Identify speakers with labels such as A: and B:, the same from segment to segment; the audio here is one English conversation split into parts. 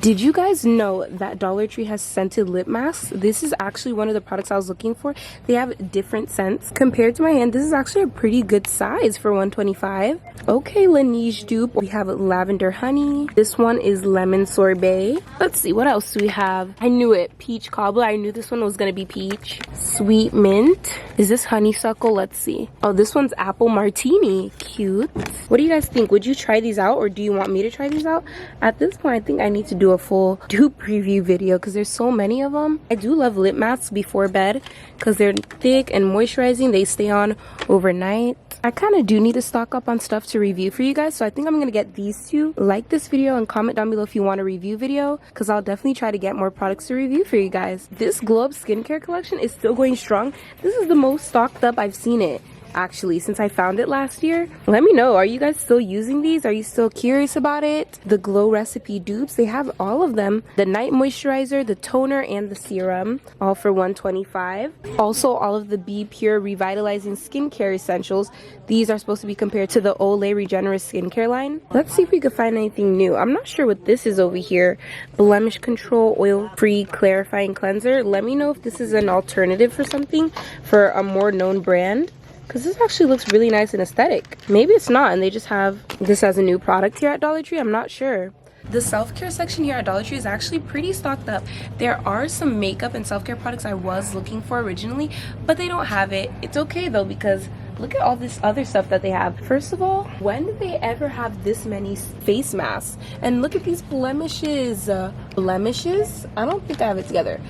A: Did you guys know that Dollar Tree has scented lip masks? This is actually one of the products I was looking for. They have different scents. Compared to my hand, this is actually a pretty good size for $125. Okay, Laneige dupe. We have lavender honey. This one is lemon sorbet. Let's see, what else do we have? I knew it. Peach cobbler. I knew this one was gonna be peach. Sweet mint. Is this honeysuckle? Let's see. Oh, this one's apple martini. Cute. What do you guys think? Would you try these out, or do you want me to try these out? At this point, I think I need to do a full dupe review video because there's so many of them. I do love lip masks before bed because they're thick and moisturizing. They stay on overnight. I kind of do need to stock up on stuff to review for you guys, so I think I'm gonna get these two. Like this video and comment down below if you want a review video, because I'll definitely try to get more products to review for you guys. This Glow Up skincare collection is still going strong. This is the most stocked up I've seen it, actually, since I found it last year. Let me know, are you guys still using these? Are you still curious about it? The Glow Recipe dupes, they have all of them. The night moisturizer, the toner, and the serum, all for $125. Also, all of the Be Pure revitalizing skincare essentials. These are supposed to be compared to the Olay regenerous skincare line. Let's see if we could find anything new. I'm not sure what this is over here. Blemish control oil free clarifying cleanser. Let me know if this is an alternative for something, for a more known brand, because this actually looks really nice and aesthetic. Maybe it's not and they just have this as a new product here at Dollar Tree. I'm not sure. The self-care section here at Dollar Tree is actually pretty stocked up. There are some makeup and self-care products I was looking for originally, but they don't have it. It's okay though, because look at all this other stuff that they have. First of all, when did they ever have this many face masks? And look at these blemishes. Blemishes? I don't think I have it together.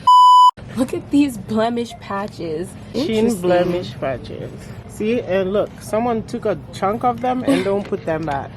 A: Look at these blemish patches.
B: Chin blemish patches. See, and look, someone took a chunk of them and don't put them back.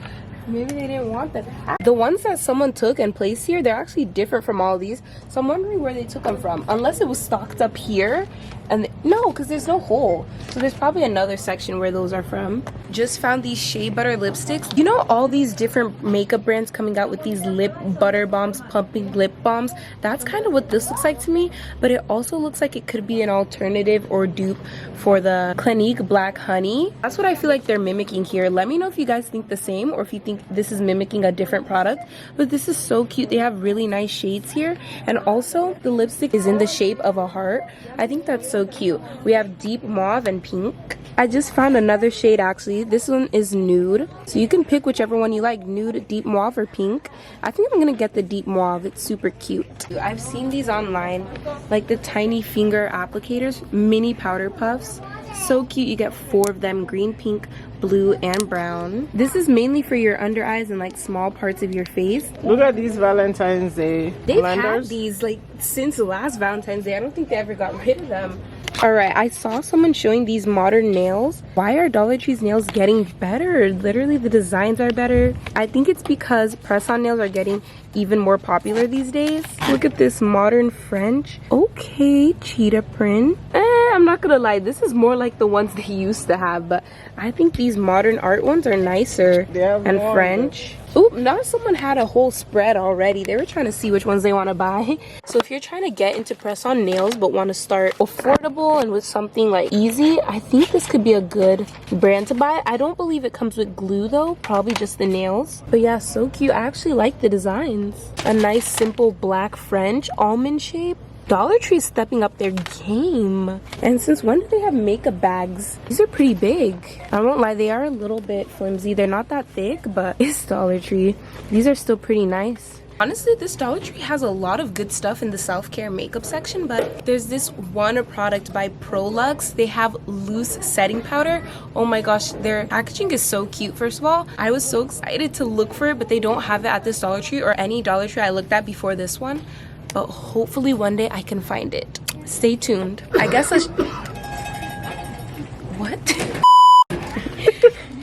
A: Maybe they didn't want them. The ones that someone took and placed here, they're actually different from all these. So I'm wondering where they took them from. Unless it was stocked up here. And no, because there's no hole. So there's probably another section where those are from. Just found these shea butter lipsticks. You know all these different makeup brands coming out with these lip butter bombs, pumping lip balms? That's kind of what this looks like to me. But it also looks like it could be an alternative or dupe for the Clinique Black Honey. That's what I feel like they're mimicking here. Let me know if you guys think the same or if you think this is mimicking a different product. But this is so cute. They have really nice shades here. And also the lipstick is in the shape of a heart. I think that's so cute. We have deep mauve and pink. I just found another shade actually. This one is nude. So you can pick whichever one you like, nude, deep mauve, or pink. I think I'm gonna get the deep mauve. It's super cute. I've seen these online, like the tiny finger applicators, mini powder puffs. So cute. You get 4 of them, green, pink, blue, and brown. This is mainly for your under eyes and like small parts of your face.
B: Look at these Valentine's Day
A: They've
B: blenders.
A: had these like since last Valentine's Day. I don't think they ever got rid of them. Alright, I saw someone showing these modern nails. Why are Dollar Tree's nails getting better? Literally, the designs are better. I think it's because press-on nails are getting even more popular these days. Look at this modern French. Okay, cheetah print. I'm not gonna lie, this is more like the ones they used to have, but I think these modern art ones are nicer. And French. Oop, now someone had a whole spread already. They were trying to see which ones they want to buy. So if you're trying to get into press-on nails but want to start affordable and with something like easy, I think this could be a good brand to buy. I don't believe it comes with glue though, probably just the nails. But yeah, so cute. I actually like the designs. A nice simple black French almond shape. Dollar Tree is stepping up their game. And since when do they have makeup bags? These are pretty big. I won't lie, they are a little bit flimsy. They're not that thick, but it's Dollar Tree. These are still pretty nice. Honestly, this Dollar Tree has a lot of good stuff in the self-care makeup section, but there's this one product by Prolux. They have loose setting powder. Oh my gosh, their packaging is so cute. First of all, I was so excited to look for it, but they don't have it at this Dollar Tree or any Dollar Tree I looked at before this one. But hopefully one day I can find it. Stay tuned. I guess let's... What?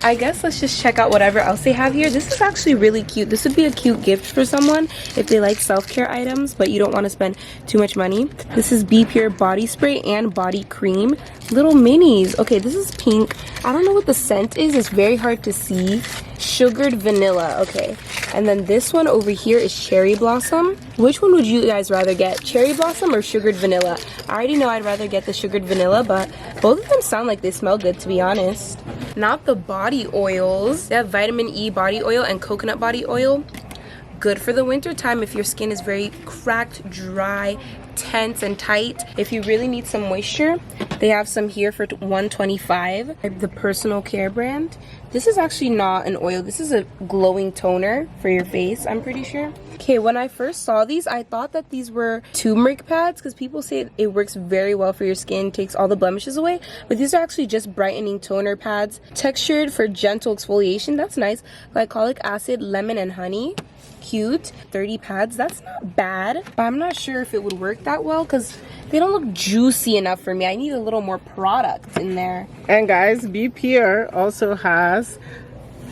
A: I guess let's just check out whatever else they have here. This is actually really cute. This would be a cute gift for someone if they like self-care items, but you don't want to spend too much money. This is Be Pure body spray and body cream. Little minis. Okay, this is pink. I don't know what the scent is. It's very hard to see. Sugared vanilla. Okay. And then this one over here is cherry blossom. Which one would you guys rather get? Cherry blossom or sugared vanilla? I already know I'd rather get the sugared vanilla, but both of them sound like they smell good, to be honest. Not the body oils. They have vitamin E body oil and coconut body oil. good for the winter time if your skin is very cracked, dry, tense, and tight. If you really need some moisture, they have some here for $125. The Personal Care brand. This is actually not an oil. This is a glowing toner for your face, I'm pretty sure. Okay, when I first saw these, I thought that these were turmeric pads because people say it works very well for your skin, takes all the blemishes away. But these are actually just brightening toner pads, textured for gentle exfoliation. That's nice. Glycolic acid, lemon, and honey. Cute. 30 pads. That's not bad, but I'm not sure if it would work that well because they don't look juicy enough for me. I need a little more product in there.
B: And guys, Be Pure also has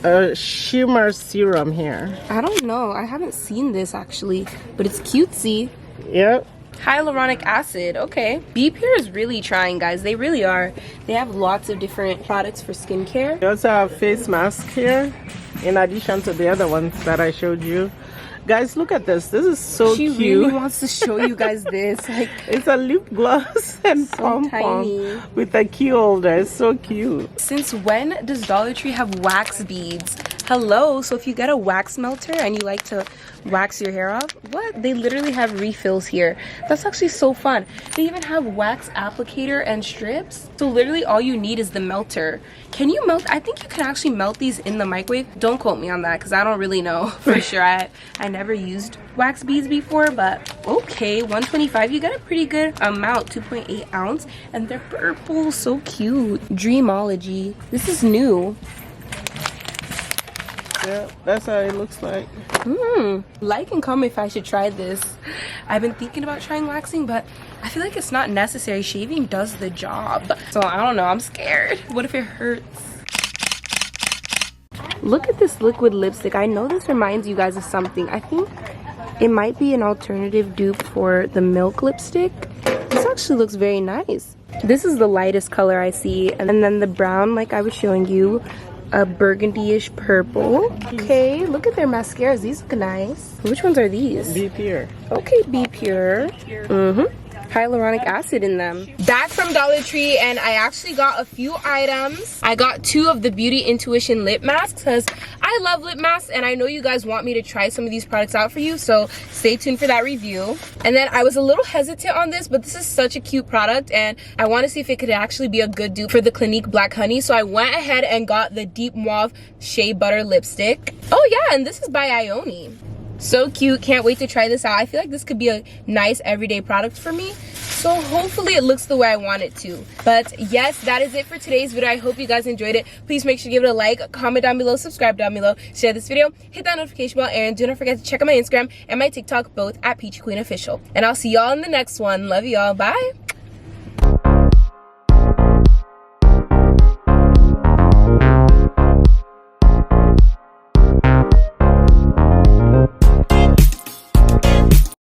B: a shimmer serum here.
A: I don't know. I haven't seen this actually, but it's cutesy.
B: Yep.
A: Hyaluronic acid. Okay. Be Pure is really trying, guys. They really are. They have lots of different products for skincare.
B: We also have face mask here in addition to the other ones that I showed you. Guys, look at this. This is so cute.
A: She really wants to show you guys this. Like,
B: it's a lip gloss and
A: so
B: pom-pom with a key holder. It's so cute.
A: Since when does Dollar Tree have wax beads? Hello. So if you get a wax melter and you like to wax your hair off, what? They literally have refills here. That's actually so fun. They even have wax applicator and strips. So literally all you need is the melter. Can you melt? I think you can actually melt these in the microwave. Don't quote me on that because I don't really know for sure. I never used wax beads before, but okay, $125. You get a pretty good amount, 2.8 ounce, and they're purple. So cute. Dreamology. This is new.
B: Yeah, that's how it looks like.
A: Like and comment if I should try this. I've been thinking about trying waxing, but I feel like it's not necessary. Shaving does the job. So I don't know, I'm scared. What if it hurts? Look at this liquid lipstick. I know this reminds you guys of something. I think it might be an alternative dupe for the milk lipstick. This actually looks very nice. This is the lightest color I see, and then the brown, like I was showing you, a burgundy-ish purple. Okay, look at their mascaras. These look nice. Which ones are these?
B: Be Pure.
A: Okay, Be Pure. Hyaluronic acid in them. That's from Dollar Tree, and I actually got a few items. I got 2 of the Beauty Intuition lip masks because I love lip masks, and I know you guys want me to try some of these products out for you, so stay tuned for that review. And then I was a little hesitant on this, but this is such a cute product, and I want to see if it could actually be a good dupe for the Clinique Black Honey, so I went ahead and got the Deep Mauve Shea Butter Lipstick. Oh yeah, and this is by Ione. So cute. Can't wait to try this out. I feel like this could be a nice everyday product for me, so hopefully it looks the way I want it to. But yes, that is it for today's video. I hope you guys enjoyed it. Please make sure to give it a like, comment down below, subscribe down below, share this video, hit that notification bell, and do not forget to check out my Instagram and my TikTok, both at Peachy Queen Official. And I'll see y'all in the next one. Love y'all. Bye.